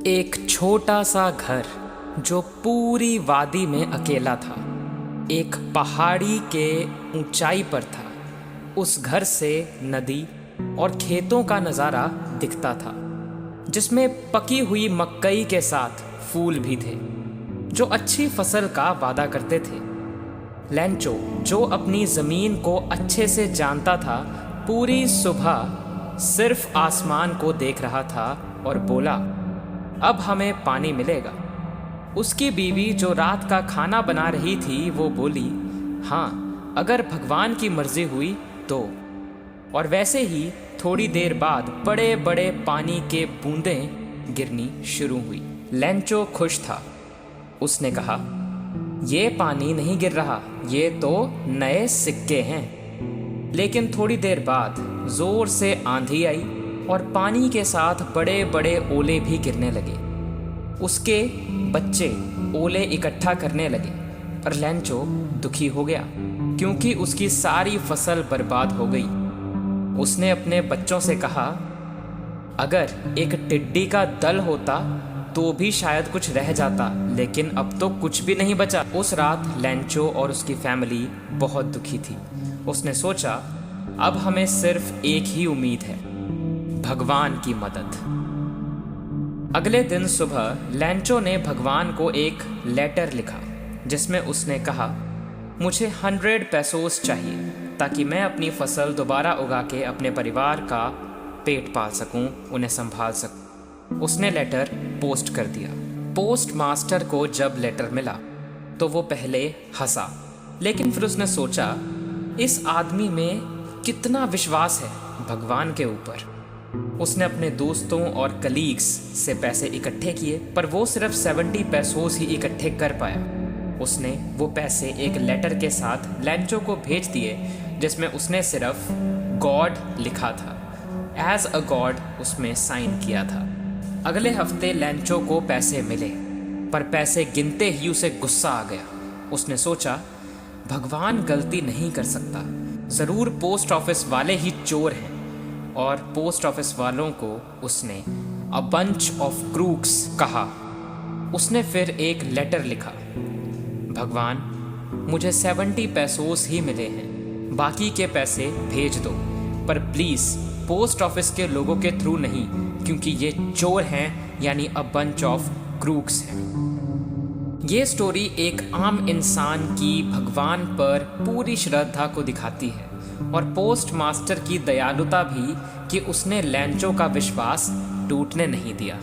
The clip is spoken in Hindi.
एक छोटा सा घर जो पूरी वादी में अकेला था, एक पहाड़ी के ऊंचाई पर था। उस घर से नदी और खेतों का नज़ारा दिखता था, जिसमें पकी हुई मकई के साथ फूल भी थे जो अच्छी फसल का वादा करते थे। लैंचो, जो अपनी ज़मीन को अच्छे से जानता था, पूरी सुबह सिर्फ आसमान को देख रहा था और बोला, अब हमें पानी मिलेगा। उसकी बीवी जो रात का खाना बना रही थी वो बोली, हाँ, अगर भगवान की मर्जी हुई तो। और वैसे ही थोड़ी देर बाद बड़े बड़े पानी के बूंदें गिरनी शुरू हुई। लैंचो खुश था। उसने कहा, ये पानी नहीं गिर रहा, ये तो नए सिक्के हैं। लेकिन थोड़ी देर बाद जोर से आंधी आई और पानी के साथ बड़े बड़े ओले भी गिरने लगे। उसके बच्चे ओले इकट्ठा करने लगे और लैंचो दुखी हो गया क्योंकि उसकी सारी फसल बर्बाद हो गई। उसने अपने बच्चों से कहा, अगर एक टिड्डी का दल होता तो भी शायद कुछ रह जाता, लेकिन अब तो कुछ भी नहीं बचा। उस रात लैंचो और उसकी फैमिली बहुत दुखी थी। उसने सोचा, अब हमें सिर्फ एक ही उम्मीद है, भगवान की मदद। अगले दिन सुबह लैंचो ने भगवान को एक लेटर लिखा जिसमें उसने कहा, मुझे 100 पेसोस चाहिए ताकि मैं अपनी फसल दोबारा उगा के अपने परिवार का पेट पाल सकूं, उन्हें संभाल सकूं। उसने लेटर पोस्ट कर दिया। पोस्ट मास्टर को जब लेटर मिला तो वो पहले हंसा, लेकिन फिर उसने सोचा, इस आदमी में कितना विश्वास है भगवान के ऊपर। उसने अपने दोस्तों और कलीग्स से पैसे इकट्ठे किए, पर वो सिर्फ 70 पेसोस ही इकट्ठे कर पाया। उसने वो पैसे एक लेटर के साथ लैंचो को भेज दिए जिसमें उसने सिर्फ गॉड लिखा था। एज अ गॉड उसमें साइन किया था। अगले हफ्ते लैंचो को पैसे मिले, पर पैसे गिनते ही उसे गुस्सा आ गया। उसने सोचा, भगवान गलती नहीं कर सकता, ज़रूर पोस्ट ऑफिस वाले ही चोर हैं। और पोस्ट ऑफिस वालों को उसने अ बंच ऑफ क्रूक्स कहा। उसने फिर एक लेटर लिखा, भगवान, मुझे 70 पेसोस ही मिले हैं, बाकी के पैसे भेज दो, पर प्लीज़ पोस्ट ऑफिस के लोगों के थ्रू नहीं, क्योंकि ये चोर हैं, यानी अ बंच ऑफ क्रूक्स हैं। ये स्टोरी एक आम इंसान की भगवान पर पूरी श्रद्धा को दिखाती है और पोस्ट मास्टर की दयालुता भी कि उसने लैंचो का विश्वास टूटने नहीं दिया।